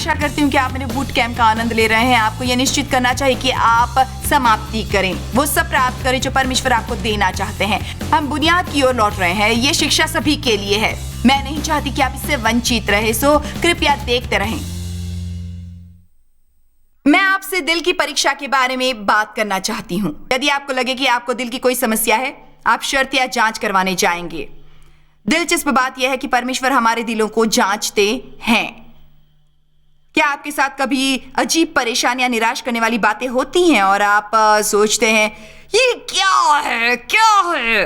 आशा करती हूँ कि आप मेरे बूट कैंप का आनंद ले रहे हैं। आपको यह निश्चित करना चाहिए कि आप समाप्ति करें, वो सब प्राप्त करें जो परमेश्वर आपको देना चाहते हैं। हम बुनियाद की ओर लौट रहे हैं। ये शिक्षा सभी के लिए है। मैं नहीं चाहती कि आप इससे वंचित रहे, सो कृपया देखते रहें। मैं आपसे दिल की परीक्षा के बारे में बात करना चाहती हूँ। यदि आपको लगे कि आपको दिल की कोई समस्या है, आप शर्त या जांच करवाने जाएंगे। दिलचस्प बात यह है कि परमेश्वर हमारे दिलों को जांचते हैं। क्या आपके साथ कभी अजीब परेशानियां, निराश करने वाली बातें होती हैं और आप सोचते हैं ये क्या है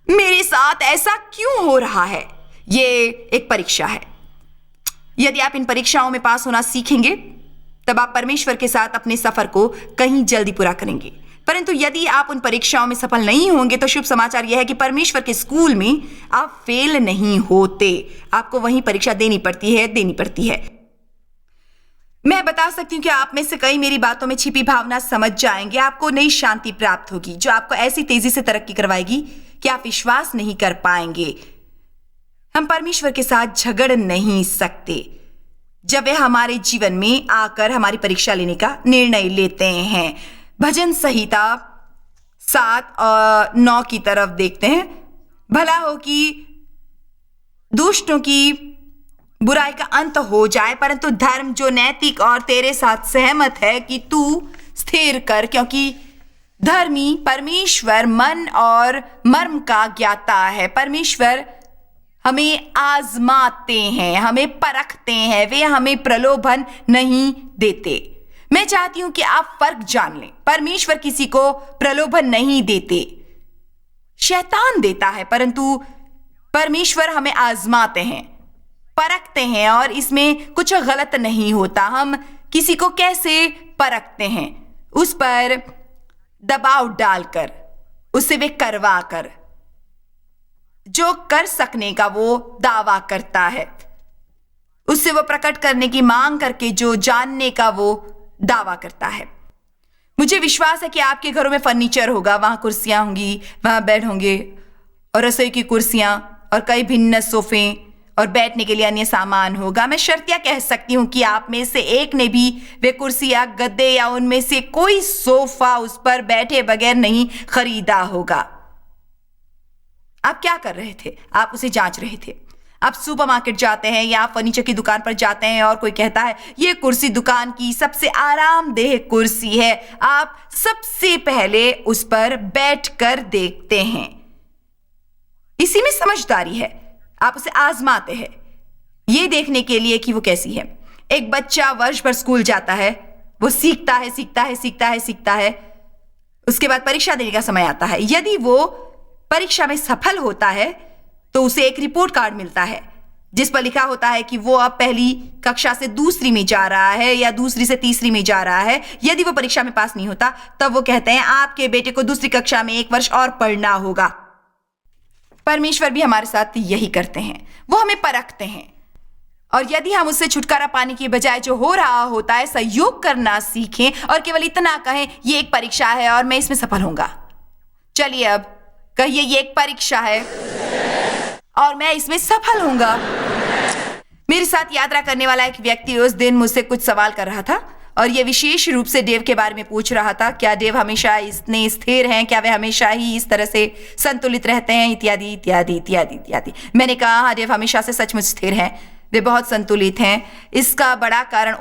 मेरे साथ ऐसा क्यों हो रहा है? ये एक परीक्षा है। यदि आप इन परीक्षाओं में पास होना सीखेंगे तब आप परमेश्वर के साथ अपने सफर को कहीं जल्दी पूरा करेंगे। परंतु यदि आप उन परीक्षाओं में सफल नहीं होंगे तो शुभ समाचार यह है कि परमेश्वर के स्कूल में आप फेल नहीं होते। आपको वहीं परीक्षा देनी पड़ती है। मैं बता सकती हूँ कि आप में से कई मेरी बातों में छिपी भावना समझ जाएंगे। आपको नई शांति प्राप्त होगी जो आपको ऐसी तेजी से तरक्की करवाएगी कि आप विश्वास नहीं कर पाएंगे। हम परमेश्वर के साथ झगड़ नहीं सकते जब वे हमारे जीवन में आकर हमारी परीक्षा लेने का निर्णय लेते हैं। भजन संहिता 7 और 9 की तरफ देखते हैं। भला हो कि दुष्टों की बुराई का अंत हो जाए, परंतु धर्म जो नैतिक और तेरे साथ सहमत है कि तू स्थिर कर, क्योंकि धर्मी परमेश्वर मन और मर्म का ज्ञाता है। परमेश्वर हमें आजमाते हैं, हमें परखते हैं, वे हमें प्रलोभन नहीं देते। मैं चाहती हूं कि आप फर्क जान लें। परमेश्वर किसी को प्रलोभन नहीं देते, शैतान देता है, परंतु परमेश्वर हमें आजमाते हैं, परखते हैं और इसमें कुछ गलत नहीं होता। हम किसी को कैसे परखते हैं? उस पर दबाव डालकर, उससे वे करवा कर, जो कर सकने का वो दावा करता है, उससे वो प्रकट करने की मांग करके जो जानने का वो दावा करता है। मुझे विश्वास है कि आपके घरों में फर्नीचर होगा, वहां कुर्सियां होंगी, वहां बेड होंगे और रसोई की कुर्सियां और कई भिन्न सोफे और बैठने के लिए अन्य सामान होगा। मैं शर्तिया कह सकती हूं कि आप में से एक ने भी वे कुर्सी या गद्दे या उनमें से कोई सोफा उस पर बैठे बगैर नहीं खरीदा होगा। आप क्या कर रहे थे? आप उसे जांच रहे थे। आप सुपरमार्केट जाते हैं या आप फर्नीचर की दुकान पर जाते हैं और कोई कहता है ये कुर्सी दुकान की सबसे आरामदेह कुर्सी है। आप सबसे पहले उस पर बैठकर देखते हैं। इसी में समझदारी है। आप उसे आजमाते हैं ये देखने के लिए कि वो कैसी है। एक बच्चा वर्ष भर स्कूल जाता है, वो सीखता है। उसके बाद परीक्षा देने का समय आता है। यदि वो परीक्षा में सफल होता है तो उसे एक रिपोर्ट कार्ड मिलता है जिस पर लिखा होता है कि वो अब पहली कक्षा से दूसरी में जा रहा है या दूसरी से तीसरी में जा रहा है। यदि वो परीक्षा में पास नहीं होता तब वो कहते हैं आपके बेटे को दूसरी कक्षा में 1 वर्ष और पढ़ना होगा। परमेश्वर भी हमारे साथ यही करते हैं, वो हमें परखते हैं और यदि हम उससे छुटकारा पाने की बजाय जो हो रहा होता है सहयोग करना सीखें और केवल इतना कहें ये एक परीक्षा है और मैं इसमें सफल होऊंगा। चलिए अब कहिए ये एक परीक्षा है और मैं इसमें सफल होऊंगा। मेरे साथ यात्रा करने वाला एक व्यक्ति उस दिन मुझसे कुछ सवाल कर रहा था और ये विशेष रूप से डेव के बारे में पूछ रहा था। क्या डेव हमेशा इतने स्थिर हैं? क्या वे हमेशा ही इस तरह से संतुलित रहते हैं? इत्यादि। मैंने कहा हाँ, डेव हमेशा से सचमुच स्थिर हैं, वे बहुत संतुलित हैं। इसका बड़ा कारण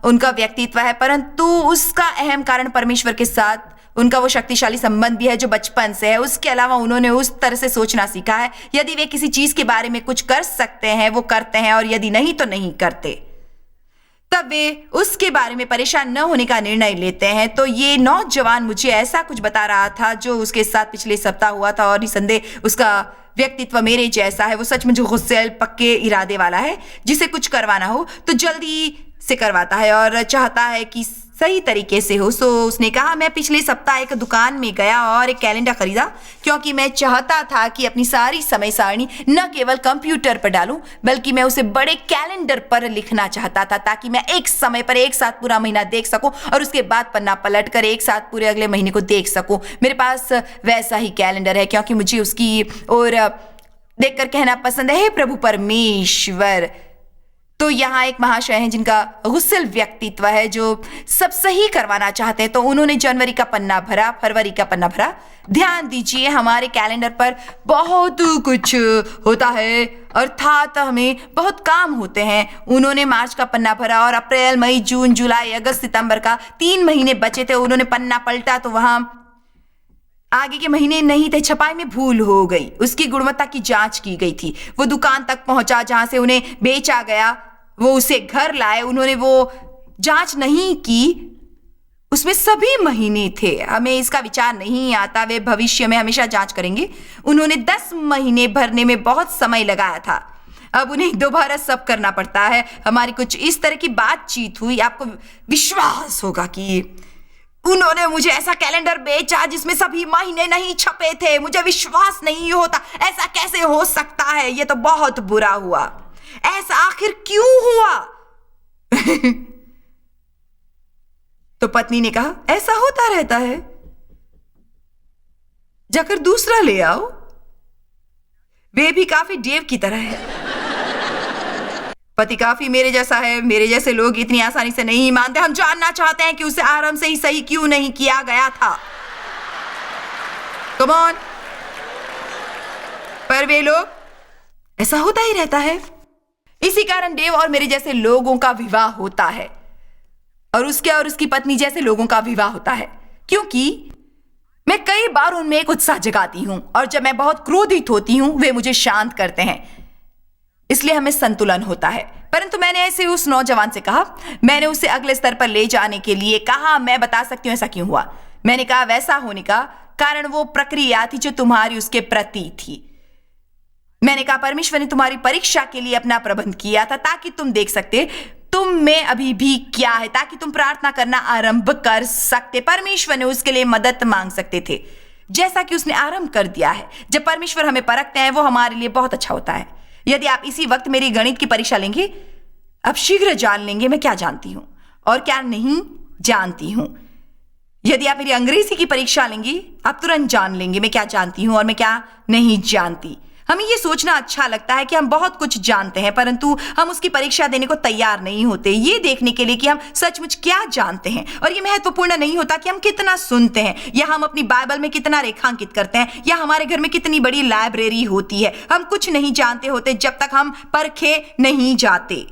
उनका व्यक्तित्व है, परंतु उसका अहम कारण परमेश्वर के साथ उनका वो शक्तिशाली संबंध भी है जो बचपन से है। उसके अलावा उन्होंने उस तरह से सोचना सीखा है। यदि वे किसी चीज के बारे में कुछ कर सकते हैं वो करते हैं और यदि नहीं तो नहीं करते। तब वे उसके बारे में परेशान न होने का निर्णय लेते हैं। तो ये नौजवान मुझे ऐसा कुछ बता रहा था जो उसके साथ पिछले सप्ताह हुआ था और निसंदेह उसका व्यक्तित्व मेरे जैसा है। वो सचमुच गुस्सैल, पक्के इरादे वाला है। जिसे कुछ करवाना हो तो जल्दी से करवाता है और चाहता है कि सही तरीके से हो। सो उसने कहा मैं पिछले सप्ताह एक दुकान में गया और एक कैलेंडर खरीदा क्योंकि मैं चाहता था कि अपनी सारी समय सारणी न केवल कंप्यूटर पर डालूं बल्कि मैं उसे बड़े कैलेंडर पर लिखना चाहता था ताकि मैं एक समय पर एक साथ पूरा महीना देख सकूं और उसके बाद पन्ना पलट कर एक साथ पूरे अगले महीने को देख सकूं। मेरे पास वैसा ही कैलेंडर है क्योंकि मुझे उसकी ओर देखकर कहना पसंद है, हे प्रभु परमेश्वर तो यहाँ एक महाशय हैं जिनका गुस्सेल व्यक्तित्व है, जो सब सही करवाना चाहते हैं। तो उन्होंने जनवरी का पन्ना भरा, फरवरी का पन्ना भरा। ध्यान दीजिए, हमारे कैलेंडर पर बहुत कुछ होता है, अर्थात हमें बहुत काम होते हैं। उन्होंने मार्च का पन्ना भरा और अप्रैल, मई, जून, जुलाई, अगस्त, सितंबर का 3 महीने बचे थे। उन्होंने पन्ना पलटा तो वहां आगे के महीने नहीं थे। छपाई में भूल हो गई, उसकी गुणवत्ता की जांच की गई थी। वो दुकान तक पहुंचा जहां से उन्हें बेचा गया, वो उसे घर लाए। उन्होंने वो जांच नहीं की, उसमें सभी महीने थे। हमें इसका विचार नहीं आता, वे भविष्य में हमेशा जांच करेंगे। उन्होंने 10 महीने भरने में बहुत समय लगाया था। अब उन्हें दोबारा सब करना पड़ता है। हमारी कुछ इस तरह की बातचीत हुई, आपको विश्वास होगा कि उन्होंने मुझे ऐसा कैलेंडर बेचा जिसमें सभी महीने नहीं छपे थे। मुझे विश्वास नहीं होता, ऐसा कैसे हो सकता है? ये तो बहुत बुरा हुआ। ऐसा आखिर क्यों हुआ? तो पत्नी ने कहा, ऐसा होता रहता है, जाकर दूसरा ले आओ। वे भी काफी डेव की तरह है। पति काफी मेरे जैसा है। मेरे जैसे लोग इतनी आसानी से नहीं मानते। हम जानना चाहते हैं कि उसे आराम से ही सही क्यों नहीं किया गया था। Come on. पर वे लोग, ऐसा होता ही रहता है। इसी कारण डेव और मेरे जैसे लोगों का विवाह होता है, और उसके और उसकी पत्नी जैसे लोगों का विवाह होता है, क्योंकि मैं कई बार उनमें एक उत्साह जगाती हूं, और जब मैं बहुत क्रोधित होती हूं वे मुझे शांत करते हैं। इसलिए हमें संतुलन होता है। परंतु मैंने ऐसे उस नौजवान से कहा, मैंने उसे अगले स्तर पर ले जाने के लिए कहा, मैं बता सकती हूं ऐसा क्यों हुआ। मैंने कहा, वैसा होने का कारण वो प्रक्रिया थी जो तुम्हारी उसके प्रति थी। मैंने कहा, परमेश्वर ने तुम्हारी परीक्षा के लिए अपना प्रबंध किया था ताकि तुम देख सकते तुम में अभी भी क्या है, ताकि तुम प्रार्थना करना आरंभ कर सकते। परमेश्वर ने उसके लिए मदद मांग सकते थे, जैसा कि उसने आरंभ कर दिया है। जब परमेश्वर हमें परखते हैं वो हमारे लिए बहुत अच्छा होता है। यदि आप इसी वक्त मेरी गणित की परीक्षा लेंगे, आप शीघ्र जान लेंगे मैं क्या जानती हूं और क्या नहीं जानती हूं। यदि आप मेरी अंग्रेजी की परीक्षा लेंगी, आप तुरंत जान लेंगे मैं क्या जानती हूं और मैं क्या नहीं जानती। हमें यह सोचना अच्छा लगता है कि हम बहुत कुछ जानते हैं, परंतु हम उसकी परीक्षा देने को तैयार नहीं होते, ये देखने के लिए कि हम सचमुच क्या जानते हैं। और यह महत्वपूर्ण नहीं होता कि हम कितना सुनते हैं, या हम अपनी बाइबल में कितना रेखांकित करते हैं, या हमारे घर में कितनी बड़ी लाइब्रेरी होती है। हम कुछ नहीं जानते होते जब तक हम परखे नहीं जाते।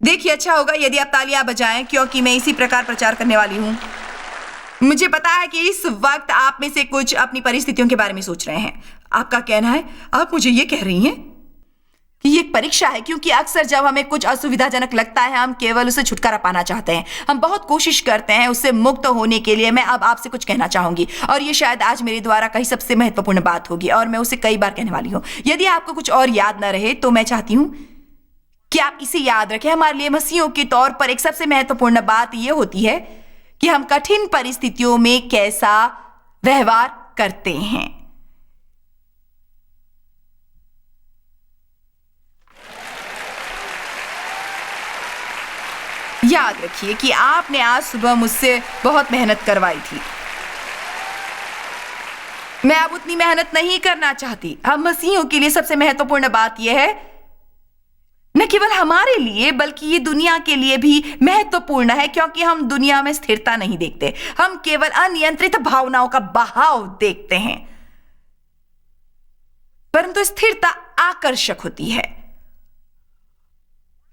देखिए, अच्छा होगा यदि आप तालियां बजाएं, क्योंकि मैं इसी प्रकार प्रचार करने वाली हूं। मुझे पता है कि इस वक्त आप में से कुछ अपनी परिस्थितियों के बारे में सोच रहे हैं। आपका कहना है, आप मुझे ये कह रही हैं कि ये एक परीक्षा है, क्योंकि अक्सर जब हमें कुछ असुविधाजनक लगता है हम केवल उसे छुटकारा पाना चाहते हैं। हम बहुत कोशिश करते हैं उससे मुक्त होने के लिए। मैं अब आपसे कुछ कहना चाहूंगी, और ये शायद आज मेरे द्वारा कही सबसे महत्वपूर्ण बात होगी, और मैं उसे कई बार कहने वाली हूं। यदि आपको कुछ और याद न रहे तो मैं चाहती हूं कि आप इसे याद रखें। हमारे लिए मसीहियों के तौर पर एक सबसे महत्वपूर्ण बात यह होती है कि हम कठिन परिस्थितियों में कैसा व्यवहार करते हैं। याद रखिए कि आपने आज सुबह मुझसे बहुत मेहनत करवाई थी। मैं अब उतनी मेहनत नहीं करना चाहती। हम मसीहियों के लिए सबसे महत्वपूर्ण बात यह है, न केवल हमारे लिए बल्कि ये दुनिया के लिए भी महत्वपूर्ण है, क्योंकि हम दुनिया में स्थिरता नहीं देखते। हम केवल अनियंत्रित भावनाओं का बहाव देखते हैं, परंतु स्थिरता आकर्षक होती है।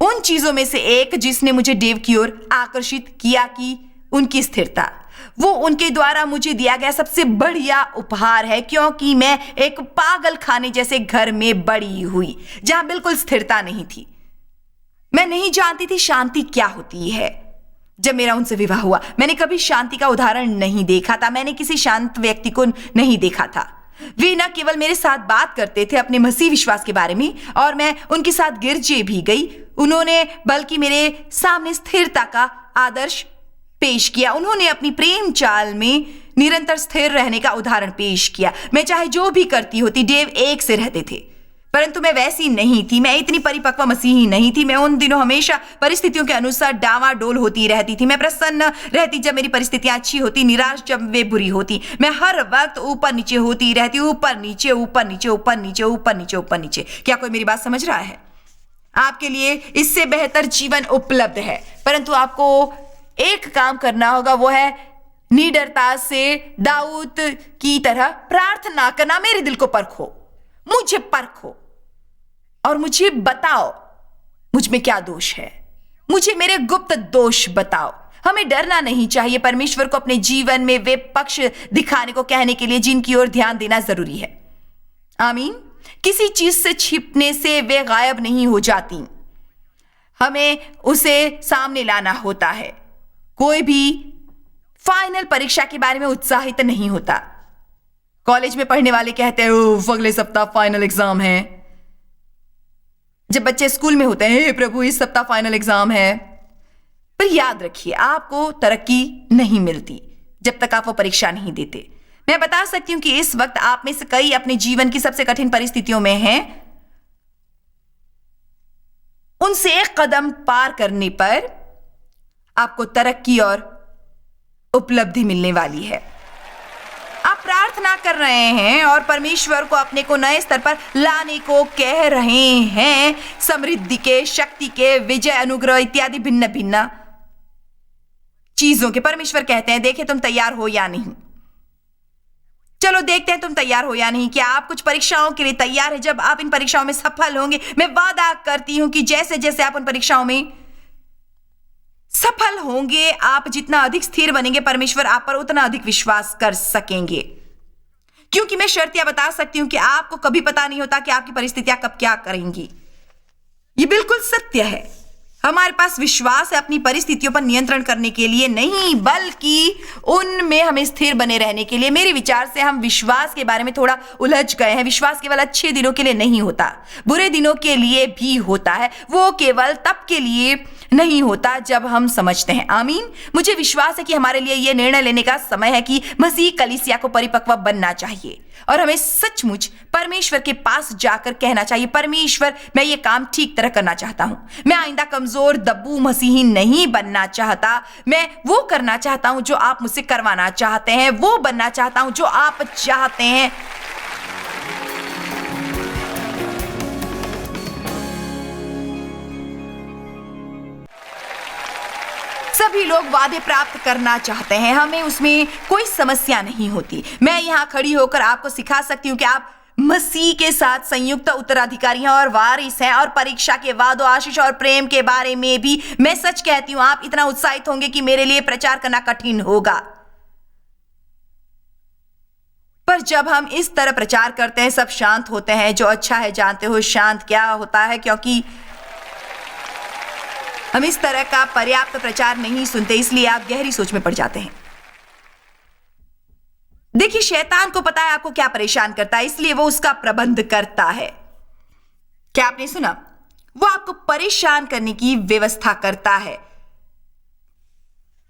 उन चीजों में से एक जिसने मुझे डेव की ओर आकर्षित किया कि उनकी स्थिरता, वो उनके द्वारा मुझे दिया गया सबसे बढ़िया उपहार है, क्योंकि मैं एक पागल खाने जैसे घर में बड़ी हुई जहां बिल्कुल स्थिरता नहीं थी। मैं नहीं जानती थी शांति क्या होती है। जब मेरा उनसे विवाह हुआ मैंने कभी शांति का उदाहरण नहीं देखा था। मैंने किसी शांत व्यक्ति को नहीं देखा था। वे न केवल मेरे साथ बात करते थे अपने मसीह विश्वास के बारे में, और मैं उनके साथ गिरजे भी गई, उन्होंने बल्कि मेरे सामने स्थिरता का आदर्श पेश किया। उन्होंने अपनी प्रेम चाल में निरंतर स्थिर रहने का उदाहरण पेश किया। मैं चाहे जो भी करती होती, डेव एक से रहते थे। परंतु मैं वैसी नहीं थी, मैं इतनी परिपक्व मसीही नहीं थी। मैं उन दिनों हमेशा परिस्थितियों के अनुसार डावाडोल होती रहती थी। मैं प्रसन्न रहती जब मेरी परिस्थितियां अच्छी होती, निराश जब वे बुरी होती। मैं हर वक्त ऊपर नीचे होती रहती, ऊपर नीचे ऊपर नीचे ऊपर नीचे ऊपर नीचे ऊपर नीचे। क्या कोई मेरी बात समझ रहा है? आपके लिए इससे बेहतर जीवन उपलब्ध है, परंतु आपको एक काम करना होगा, वो है निडरता से दाऊद की तरह प्रार्थना करना। मेरे दिल को परखो, मुझे परखो और मुझे बताओ मुझ में क्या दोष है। मुझे मेरे गुप्त दोष बताओ। हमें डरना नहीं चाहिए परमेश्वर को अपने जीवन में वे पक्ष दिखाने को कहने के लिए जिनकी ओर ध्यान देना जरूरी है। आमीन। किसी चीज से छिपने से वे गायब नहीं हो जाती, हमें उसे सामने लाना होता है। कोई भी फाइनल परीक्षा के बारे में उत्साहित नहीं होता। कॉलेज में पढ़ने वाले कहते हैं ओह अगले सप्ताह फाइनल एग्जाम है। जब बच्चे स्कूल में होते हैं हे प्रभु इस सप्ताह फाइनल एग्जाम है। पर याद रखिए, आपको तरक्की नहीं मिलती जब तक आप वो परीक्षा नहीं देते। मैं बता सकती हूं कि इस वक्त आप में से कई अपने जीवन की सबसे कठिन परिस्थितियों में हैं। उनसे एक कदम पार करने पर आपको तरक्की और उपलब्धि मिलने वाली है। आप प्रार्थना कर रहे हैं और परमेश्वर को अपने को नए स्तर पर लाने को कह रहे हैं। समृद्धि के, शक्ति के, विजय, अनुग्रह इत्यादि भिन्न भिन्न चीजों के। परमेश्वर कहते हैं देखे तुम तैयार हो या नहीं। चलो देखते हैं तुम तैयार हो या नहीं। क्या आप कुछ परीक्षाओं के लिए तैयार है? जब आप इन परीक्षाओं में सफल होंगे, मैं वादा करती हूं कि जैसे जैसे आप उन परीक्षाओं में सफल होंगे, आप जितना अधिक स्थिर बनेंगे, परमेश्वर आप पर उतना अधिक विश्वास कर सकेंगे। क्योंकि मैं शर्तियां बता सकती हूं कि आपको कभी पता नहीं होता कि आपकी परिस्थितियां कब क्या करेंगी। ये बिल्कुल सत्य है। हमारे पास विश्वास है अपनी परिस्थितियों पर नियंत्रण करने के लिए नहीं, बल्कि उनमें हमें स्थिर बने रहने के लिए। मेरे विचार से हम विश्वास के बारे में थोड़ा उलझ गए हैं। विश्वास केवल अच्छे दिनों के लिए नहीं होता, बुरे दिनों के लिए भी होता है। वो केवल तब के लिए नहीं होता जब हम समझते हैं। आमीन। मुझे विश्वास है कि हमारे लिए यह निर्णय लेने का समय है कि मसीह कलीसिया को परिपक्व बनना चाहिए और हमें सचमुच परमेश्वर के पास जाकर कहना चाहिए परमेश्वर मैं ये काम ठीक तरह करना चाहता हूं। मैं आइंदा कमजोर दब्बू मसीही नहीं बनना चाहता। मैं वो करना चाहता हूं जो आप मुझसे करवाना चाहते हैं, वो बनना चाहता हूं जो आप चाहते हैं। सभी लोग वादे प्राप्त करना चाहते हैं, हमें उसमें कोई समस्या नहीं होती। मैं यहां खड़ी होकर आपको सिखा सकती हूं कि आप मसीह के साथ संयुक्त उत्तराधिकारी हैं और वारिस हैं, और परीक्षा के वादों, आशीष और प्रेम के बारे में भी मैं सच कहती हूं आप इतना उत्साहित होंगे कि मेरे लिए प्रचार करना कठिन होगा। पर जब हम इस तरह प्रचार करते हैं सब शांत होते हैं। जो अच्छा है जानते हो शांत क्या होता है, क्योंकि हम इस तरह का पर्याप्त प्रचार नहीं सुनते, इसलिए आप गहरी सोच में पड़ जाते हैं। देखिए शैतान को पता है आपको क्या परेशान करता है, इसलिए वो उसका प्रबंध करता है। क्या आपने सुना? वो आपको परेशान करने की व्यवस्था करता है।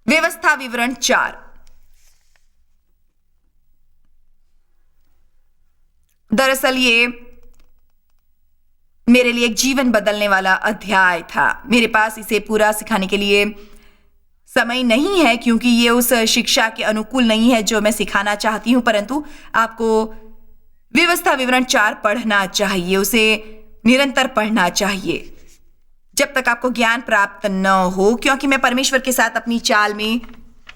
व्यवस्था विवरण 4। दरअसल ये मेरे लिए एक जीवन बदलने वाला अध्याय था। मेरे पास इसे पूरा सिखाने के लिए समय नहीं है क्योंकि ये उस शिक्षा के अनुकूल नहीं है जो मैं सिखाना चाहती हूं, परंतु आपको व्यवस्था विवरण 4 पढ़ना चाहिए, उसे निरंतर पढ़ना चाहिए जब तक आपको ज्ञान प्राप्त न हो। क्योंकि मैं परमेश्वर के साथ अपनी चाल में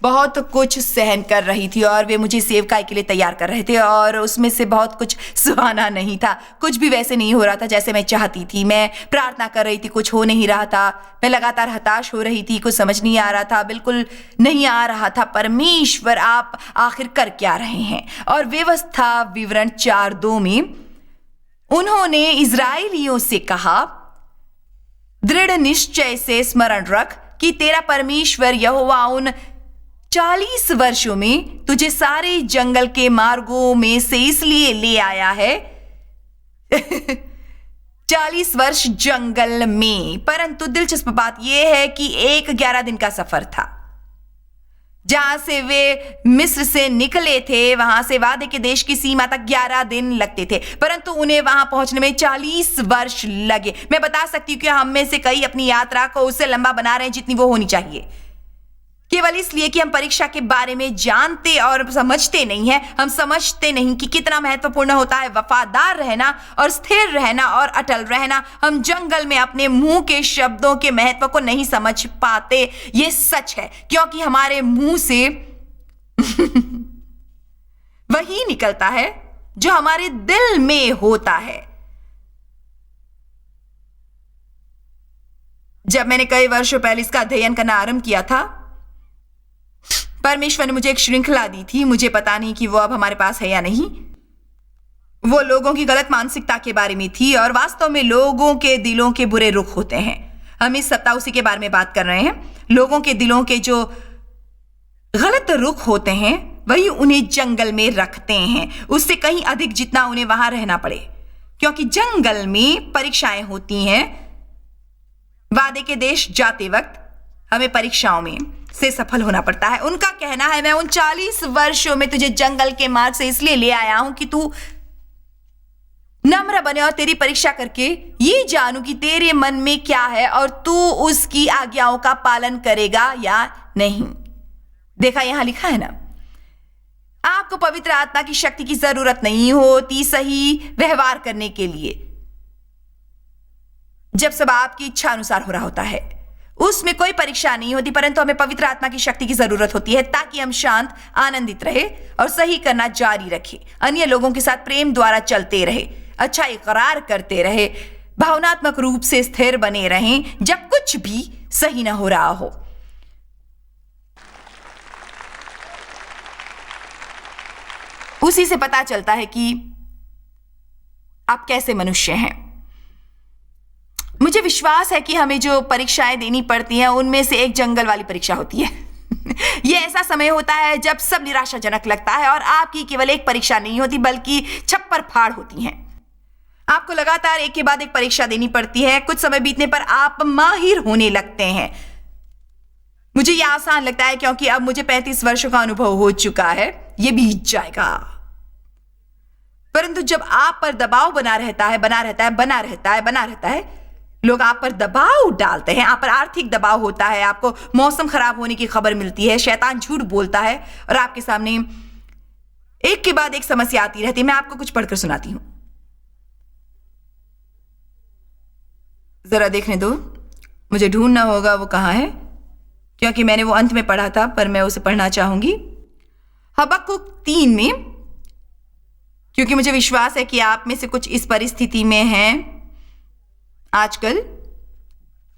बहुत कुछ सहन कर रही थी और वे मुझे सेवकाई के लिए तैयार कर रहे थे, और उसमें से बहुत कुछ सुहाना नहीं था। कुछ भी वैसे नहीं हो रहा था जैसे मैं चाहती थी। मैं प्रार्थना कर रही थी, कुछ हो नहीं रहा था। मैं लगातार हताश हो रही थी, कुछ समझ नहीं आ रहा था, बिल्कुल नहीं आ रहा था परमेश्वर आप आखिर कर क्या रहे हैं। और व्यवस्था विवरण 4:2 में उन्होंने इजराइलियों से कहा दृढ़ निश्चय से स्मरण रख कि तेरा परमेश्वर यहोवा उन 40 वर्षों में तुझे सारे जंगल के मार्गों में से इसलिए ले आया है 40 वर्ष जंगल में। परंतु दिलचस्प बात यह है कि एक 11 दिन का सफर था। जहां से वे मिस्र से निकले थे, वहां से वादे के देश की सीमा तक 11 दिन लगते थे, परंतु उन्हें वहां पहुंचने में 40 वर्ष लगे। मैं बता सकती हूं कि हम में से कई अपनी यात्रा को उससे लंबा बना रहे हैं जितनी वो होनी चाहिए, केवल इसलिए कि हम परीक्षा के बारे में जानते और समझते नहीं हैं। हम समझते नहीं कि कितना महत्वपूर्ण होता है वफादार रहना और स्थिर रहना और अटल रहना। हम जंगल में अपने मुंह के शब्दों के महत्व को नहीं समझ पाते। ये सच है क्योंकि हमारे मुंह से वही निकलता है जो हमारे दिल में होता है। जब मैंने कई वर्षों पहले इसका अध्ययन करना आरंभ किया था, परमेश्वर ने मुझे एक श्रृंखला दी थी। मुझे पता नहीं कि वो अब हमारे पास है या नहीं। वो लोगों की गलत मानसिकता के बारे में थी और वास्तव में लोगों के दिलों के बुरे रुख होते हैं। हम इस सप्ताह उसी के बारे में बात कर रहे हैं। लोगों के दिलों के जो गलत रुख होते हैं वही उन्हें जंगल में रखते हैं, उससे कहीं अधिक जितना उन्हें वहां रहना पड़े, क्योंकि जंगल में परीक्षाएं होती हैं। वादे के देश जाते वक्त हमें परीक्षाओं में से सफल होना पड़ता है। उनका कहना है, मैं उन 40 वर्षों में तुझे जंगल के मार्ग से इसलिए ले आया हूं कि तू नम्र बने और तेरी परीक्षा करके ये जानू कि तेरे मन में क्या है और तू उसकी आज्ञाओं का पालन करेगा या नहीं। देखा यहां लिखा है ना, आपको पवित्र आत्मा की शक्ति की जरूरत नहीं होती सही व्यवहार करने के लिए, जब सब आपकी इच्छा अनुसार हो रहा होता है। उसमें कोई परीक्षा नहीं होती, परंतु हमें पवित्र आत्मा की शक्ति की जरूरत होती है ताकि हम शांत, आनंदित रहे और सही करना जारी रखें, अन्य लोगों के साथ प्रेम द्वारा चलते रहे, अच्छा इकरार करते रहे, भावनात्मक रूप से स्थिर बने रहें जब कुछ भी सही ना हो रहा हो। उसी से पता चलता है कि आप कैसे मनुष्य हैं। मुझे विश्वास है कि हमें जो परीक्षाएं देनी पड़ती हैं उनमें से एक जंगल वाली परीक्षा होती है। यह ऐसा समय होता है जब सब निराशाजनक लगता है और आपकी केवल एक परीक्षा नहीं होती बल्कि छप्पर फाड़ होती हैं। आपको लगातार एक के बाद एक परीक्षा देनी पड़ती है। कुछ समय बीतने पर आप माहिर होने लगते हैं। मुझे यह आसान लगता है क्योंकि अब मुझे 35 वर्षों का अनुभव हो चुका है। यह बीत जाएगा। परंतु जब आप पर दबाव बना रहता है, लोग आप पर दबाव डालते हैं, आप पर आर्थिक दबाव होता है, आपको मौसम खराब होने की खबर मिलती है, शैतान झूठ बोलता है और आपके सामने एक के बाद एक समस्या आती रहती है। मैं आपको कुछ पढ़कर सुनाती हूं, जरा देखने दो। मुझे ढूंढना होगा वो कहां है, क्योंकि मैंने वो अंत में पढ़ा था, पर मैं उसे पढ़ना चाहूंगी। हबक्कुक 3 में, क्योंकि मुझे विश्वास है कि आप में से कुछ इस परिस्थिति में हैं आजकल।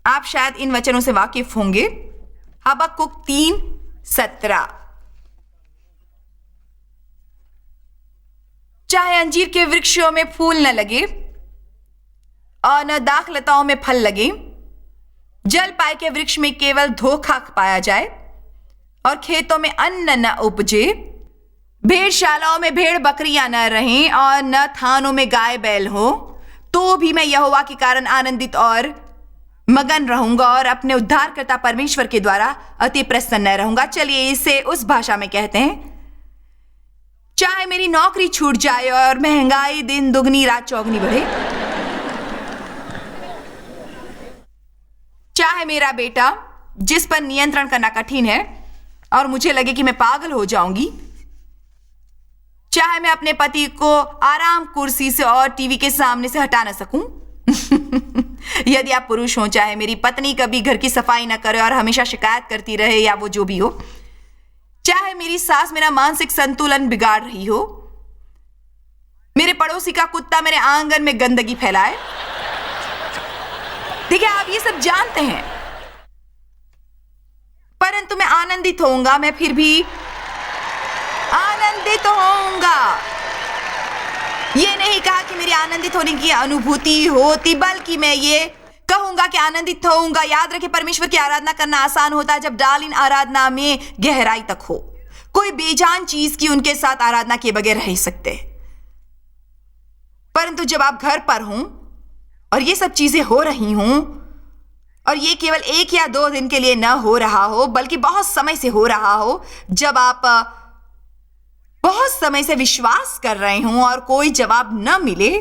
आप शायद इन वचनों से वाकिफ होंगे। हबक्कुक 3:17, चाहे अंजीर के वृक्षों में फूल न लगे और न दाखलताओं में फल लगे, जल पाए के वृक्ष में केवल धोखा पाया जाए और खेतों में अन्न न उपजे, भेड़शालाओं में भेड़ बकरियां न रहें और न थानों में गाय बैल हो, तो भी मैं यहोवा के कारण आनंदित और मगन रहूंगा और अपने उद्धारकर्ता परमेश्वर के द्वारा अति प्रसन्न रहूंगा। चलिए इसे उस भाषा में कहते हैं, चाहे मेरी नौकरी छूट जाए और महंगाई दिन दुगनी रात चौगनी बढ़े, चाहे मेरा बेटा जिस पर नियंत्रण करना कठिन है और मुझे लगे कि मैं पागल हो जाऊंगी, चाहे मैं अपने पति को आराम कुर्सी से और टीवी के सामने से हटा ना सकूं, यदि आप पुरुष हो, चाहे मेरी पत्नी कभी घर की सफाई ना करे और हमेशा शिकायत करती रहे या वो जो भी हो, चाहे मेरी सास मेरा मानसिक संतुलन बिगाड़ रही हो, मेरे पड़ोसी का कुत्ता मेरे आंगन में गंदगी फैलाए। देखिए, आप ये सब जानते हैं, परंतु मैं आनंदित होऊंगा। मैं फिर भी आनंदित होऊंगा। ये नहीं कहा कि मेरी आनंदित होने की अनुभूति होती, बल्कि मैं ये कहूंगा कि आनंदित होऊंगा। याद रखें, परमेश्वर की आराधना करना आसान होता है जब डाल इन आराधना में गहराई तक हो। कोई बेजान चीज की उनके साथ आराधना किए बगैर रह सकते, परंतु जब आप घर पर हों और ये सब चीजें हो रही हों और ये केवल 1 या 2 दिन के लिए न हो रहा हो, बल्कि बहुत समय से हो रहा हो, जब आप बहुत समय से विश्वास कर रहे हों और कोई जवाब न मिले,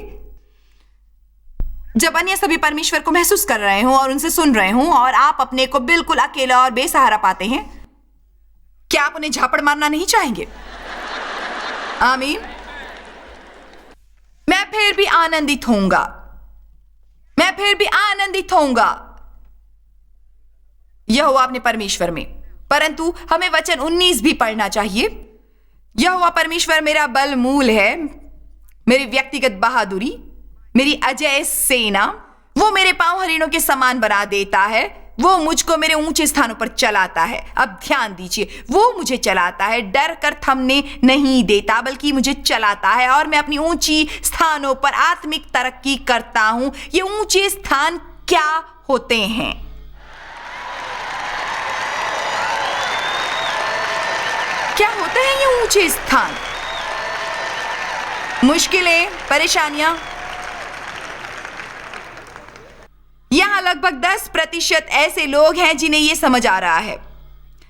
जब अन्य सभी परमेश्वर को महसूस कर रहे हों और उनसे सुन रहे हों और आप अपने को बिल्कुल अकेला और बेसहारा पाते हैं, क्या आप उन्हें झापड़ मारना नहीं चाहेंगे? आमीन। मैं फिर भी आनंदित होऊंगा, मैं फिर भी आनंदित होऊंगा यहोवा अपने परमेश्वर में। परंतु हमें वचन 19 भी पढ़ना चाहिए। यहोवा परमेश्वर मेरा बल मूल है, मेरी व्यक्तिगत बहादुरी, मेरी अजय सेना। वो मेरे पांव हरिणों के समान बना देता है, वो मुझको मेरे ऊंचे स्थानों पर चलाता है। अब ध्यान दीजिए, वो मुझे चलाता है, डर कर थमने नहीं देता, बल्कि मुझे चलाता है और मैं अपनी ऊंची स्थानों पर आत्मिक तरक्की करता हूं। ये ऊंचे स्थान क्या होते हैं? क्या होते हैं ये ऊंचे स्थान? मुश्किलें, परेशानियां। यहां लगभग 10% ऐसे लोग हैं जिन्हें यह समझ आ रहा है।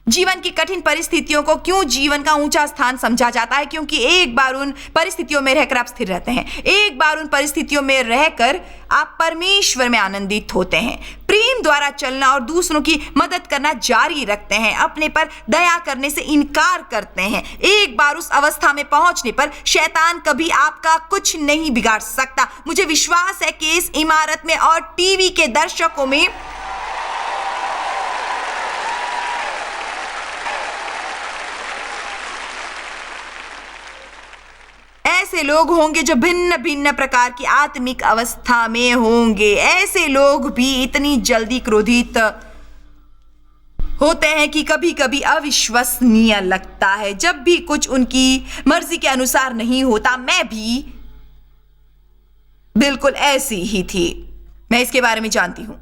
जीवन की कठिन परिस्थितियों को क्यों जीवन का ऊंचा स्थान समझा जाता है? क्योंकि एक बार उन परिस्थितियों में रहकर आप स्थिर रहते हैं, एक बार उन परिस्थितियों में रहकर आप परमेश्वर में आनंदित होते हैं, प्रेम द्वारा चलना और दूसरों की मदद करना जारी रखते हैं, अपने पर दया करने से इनकार करते हैं। एक बार उस अवस्था में पहुंचने पर शैतान कभी आपका कुछ नहीं बिगाड़ सकता। मुझे विश्वास है कि इस इमारत में और टीवी के दर्शकों में ऐसे लोग होंगे जो भिन्न भिन्न प्रकार की आत्मिक अवस्था में होंगे। ऐसे लोग भी इतनी जल्दी क्रोधित होते हैं कि कभी कभी अविश्वसनीय लगता है। जब भी कुछ उनकी मर्जी के अनुसार नहीं होता, मैं भी बिल्कुल ऐसी ही थी, मैं इसके बारे में जानती हूं।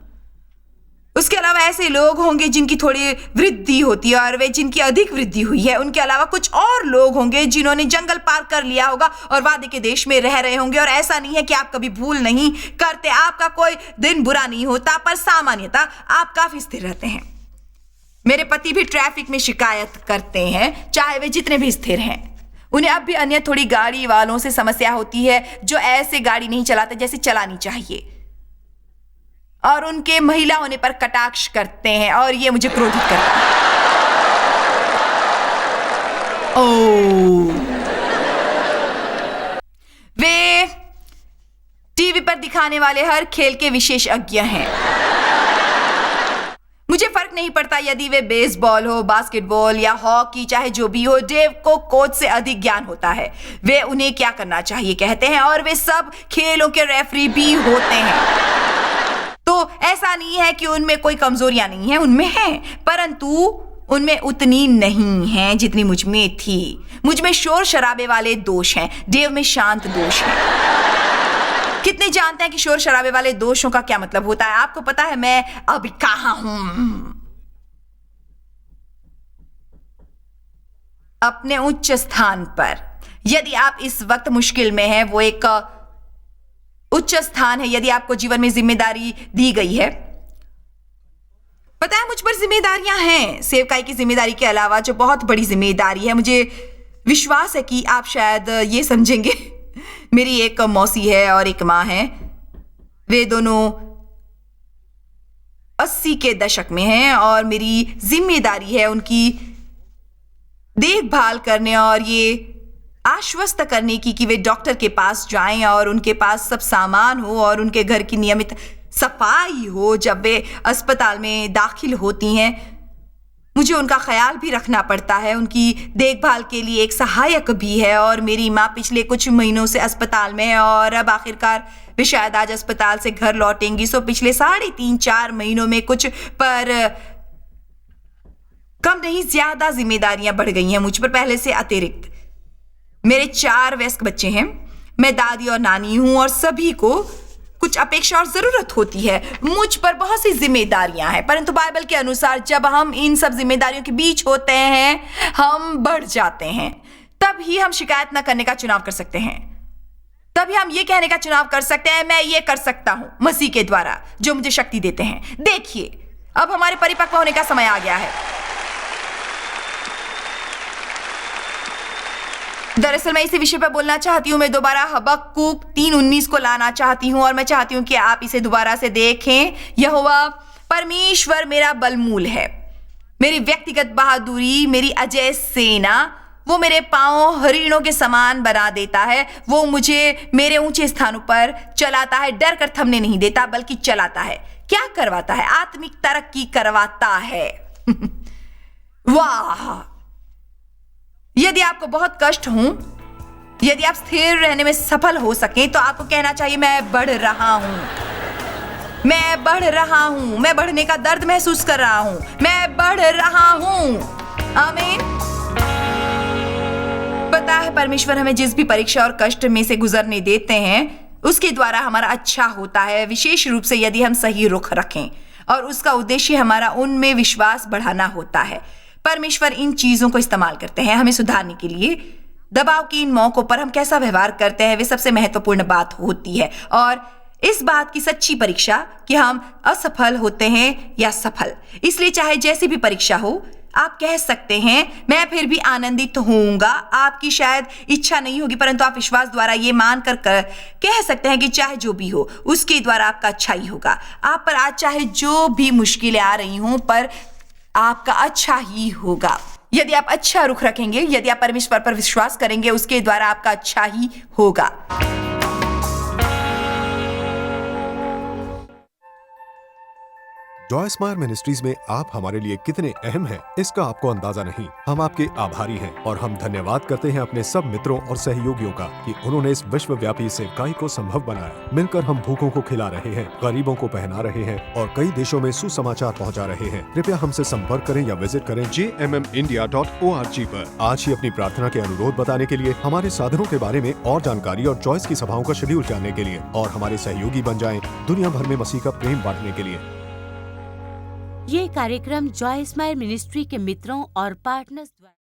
उसके अलावा ऐसे लोग होंगे जिनकी थोड़ी वृद्धि होती है और वे जिनकी अधिक वृद्धि हुई है। उनके अलावा कुछ और लोग होंगे जिन्होंने जंगल पार कर लिया होगा और वादे के देश में रह रहे होंगे। और ऐसा नहीं है कि आप कभी भूल नहीं करते, आपका कोई दिन बुरा नहीं होता, पर सामान्यतः आप काफी स्थिर रहते हैं। मेरे पति भी ट्रैफिक में शिकायत करते हैं, चाहे वे जितने भी स्थिर हैं। उन्हें अब भी अन्य थोड़ी गाड़ी वालों से समस्या होती है जो ऐसे गाड़ी नहीं चलाते जैसे चलानी चाहिए, और उनके महिला होने पर कटाक्ष करते हैं और ये मुझे क्रोधित करता है। ओह, वे टीवी पर दिखाने वाले हर खेल के विशेषज्ञ हैं। मुझे फर्क नहीं पड़ता यदि वे बेसबॉल हो, बास्केटबॉल या हॉकी, चाहे जो भी हो। डेव को कोच से अधिक ज्ञान होता है, वे उन्हें क्या करना चाहिए कहते हैं, और वे सब खेलों के रेफरी भी होते हैं। तो ऐसा नहीं है कि उनमें कोई कमजोरियां नहीं है, उनमें हैं, परंतु उनमें उतनी नहीं हैं जितनी मुझ में थी। मुझ में शोर शराबे वाले दोष हैं, डेव में शांत दोष हैं। कितने जानते हैं कि शोर शराबे वाले दोषों का क्या मतलब होता है? आपको पता है मैं अभी कहां हूं? अपने उच्च स्थान पर। यदि आप इस वक्त मुश्किल में हैं, वो एक उच्च स्थान है। यदि आपको जीवन में जिम्मेदारी दी गई है, पता है मुझ पर जिम्मेदारियां हैं, सेवकाई की जिम्मेदारी के अलावा, जो बहुत बड़ी जिम्मेदारी है। मुझे विश्वास है कि आप शायद ये समझेंगे। मेरी एक मौसी है और एक माँ है, वे दोनों 80 के दशक में हैं और मेरी जिम्मेदारी है उनकी देखभाल करने और ये आश्वस्त करने की कि वे डॉक्टर के पास जाएं और उनके पास सब सामान हो और उनके घर की नियमित सफाई हो जब वे अस्पताल में दाखिल होती हैं। मुझे उनका ख्याल भी रखना पड़ता है, उनकी देखभाल के लिए एक सहायक भी है। और मेरी माँ पिछले कुछ महीनों से अस्पताल में है और अब आखिरकार वे शायद आज अस्पताल से घर लौटेंगी। सो पिछले 3.5-4 महीनों में कुछ पर कम नहीं ज्यादा जिम्मेदारियां बढ़ गई हैं मुझ पर पहले से अतिरिक्त। मेरे 4 वयस्क बच्चे हैं, मैं दादी और नानी हूं और सभी को कुछ अपेक्षा और जरूरत होती है। मुझ पर बहुत सी जिम्मेदारियां हैं, परंतु बाइबल के अनुसार जब हम इन सब जिम्मेदारियों के बीच होते हैं, हम बढ़ जाते हैं। तब ही हम शिकायत न करने का चुनाव कर सकते हैं, तभी हम ये कहने का चुनाव कर सकते हैं, मैं ये कर सकता हूं मसीह के द्वारा जो मुझे शक्ति देते हैं। देखिए, अब हमारे परिपक्व होने का समय आ गया है। दरअसल मैं इसी विषय पर बोलना चाहती हूँ। मैं दोबारा हबक्कुक 3:19 को लाना चाहती हूँ और मैं चाहती हूँ कि आप इसे दोबारा से देखें। यहोवा परमेश्वर मेरा बलमूल है, मेरी व्यक्तिगत बहादुरी, मेरी अजय सेना। वो मेरे पांव हरिणों के समान बना देता है। वो मुझे मेरे ऊंचे स्थानों पर चलाता है, डर कर थमने नहीं देता बल्कि चलाता है। क्या करवाता है? आत्मिक तरक्की करवाता है। वाह! यदि आपको बहुत कष्ट हो, यदि आप स्थिर रहने में सफल हो सकें, तो आपको कहना चाहिए, मैं बढ़ रहा हूं, मैं बढ़ रहा हूं, मैं बढ़ने का दर्द महसूस कर रहा हूं, मैं बढ़ रहा हूं। आमीन। पता है, परमेश्वर हमें जिस भी परीक्षा और कष्ट में से गुजरने देते हैं, उसके द्वारा हमारा अच्छा होता है, विशेष रूप से यदि हम सही रुख रखें, और उसका उद्देश्य हमारा उनमें विश्वास बढ़ाना होता है। परमेश्वर इन चीजों को इस्तेमाल करते हैं हमें सुधारने के लिए। दबाव के इन मौकों पर हम कैसा व्यवहार करते हैं, वे सबसे महत्वपूर्ण बात होती है, और इस बात की सच्ची परीक्षा कि हम असफल होते हैं या सफल। इसलिए चाहे जैसी भी परीक्षा हो, आप कह सकते हैं, मैं फिर भी आनंदित होऊंगा। आपकी शायद इच्छा नहीं होगी, परंतु आप विश्वास द्वारा ये मान कर कह सकते हैं कि चाहे जो भी हो, उसके द्वारा आपका अच्छा ही होगा। आप पर आज चाहे जो भी मुश्किलें आ रही हों, पर आपका अच्छा ही होगा। यदि आप अच्छा रुख रखेंगे, यदि आप परमेश्वर पर विश्वास करेंगे, उसके द्वारा आपका अच्छा ही होगा। जॉय स्माइल मिनिस्ट्रीज में आप हमारे लिए कितने अहम हैं, इसका आपको अंदाजा नहीं। हम आपके आभारी हैं और हम धन्यवाद करते हैं अपने सब मित्रों और सहयोगियों का कि उन्होंने इस विश्वव्यापी सेवकाई को संभव बनाया। मिलकर हम भूखों को खिला रहे हैं, गरीबों को पहना रहे हैं और कई देशों में सुसमाचार पहुंचा रहे हैं। कृपया हमसे संपर्क करें या विजिट करें jmmindia.org पर। आज ही अपनी प्रार्थना के अनुरोध बताने के लिए, हमारे साधनों के बारे में और जानकारी और जॉयस की सभाओं का शेड्यूल जानने के लिए, और हमारे सहयोगी बन जाएं दुनिया भर में मसीह का प्रेम बांटने के लिए। ये कार्यक्रम जॉय स्माइल मिनिस्ट्री के मित्रों और पार्टनर्स द्वारा